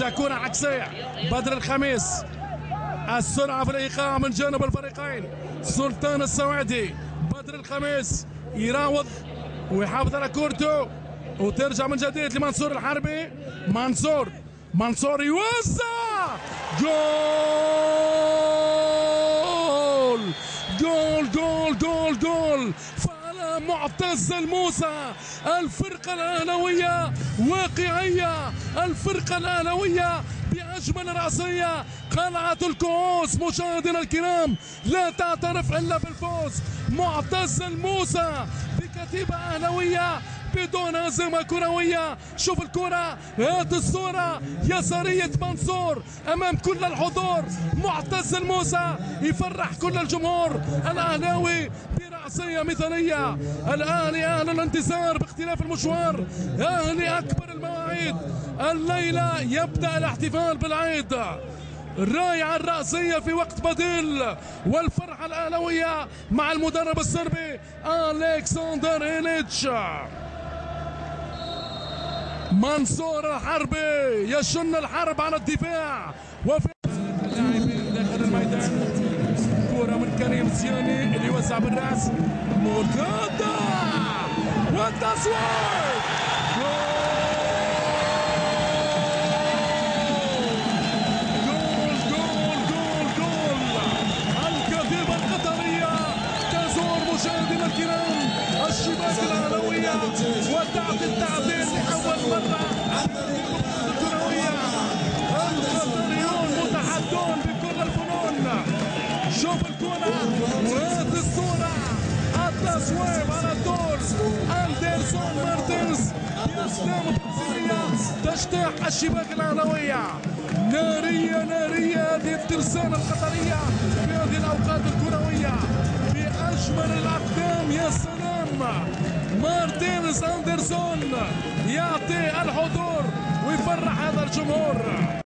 ترجع كرة عكسية. بدر الخميس، السرعة في الإيقاع من جانب الفريقين. سلطان السويدي، بدر الخميس يراوض ويحافظ على كورته، وترجع من جديد لمنصور الحربي. منصور يوزع، جول جول جول جول جول. فعلى معتز الموسى. الفرقة الأهلاوية واقعية، الفرقة الأهلاوية بأجمل رأسية. قلعة الكؤوس مشاهدينا الكرام لا تعترف إلا بالفوز. معتز الموسى بكتيبة أهلاوية بدون هزيمة كروية. شوف الكرة، هات الصورة، يسارية منصور أمام كل الحضور. معتز الموسى يفرح كل الجمهور الأهلاوي برأسية مثالية. الأهلي أهل الانتصار باختلاف المشوار، أهلي أكبر المواعيد. الليلة يبدأ الاحتفال بالعيد. رائعة الرأسية في وقت بديل، والفرحة الأهلاوية مع المدرب الصربي ألكسندر إيليتش. منصور الحربي يشن الحرب على الدفاع، وفي اللاعبين داخل الميدان. كرة من كريم زياني اللي يوزع بالراس، مرتدة والتصوير. مشاهدينا الكرام، الشباك الأهلاوية وتعطي التعديل لأول مرة الكروية. القطريون متحدون بكل الفنون. شوف الكرة وهذه الصورة، التصويب على طول. أندرسون مارتينز بأسلام برازيلية تجتاح الشباك الأهلاوية. نارية هذه الترسانة القطرية في هذه الأوقات الكروية بأجمل الأقدام. يا سلام، مارتينز أندرسون يعطي الحضور ويفرح هذا الجمهور.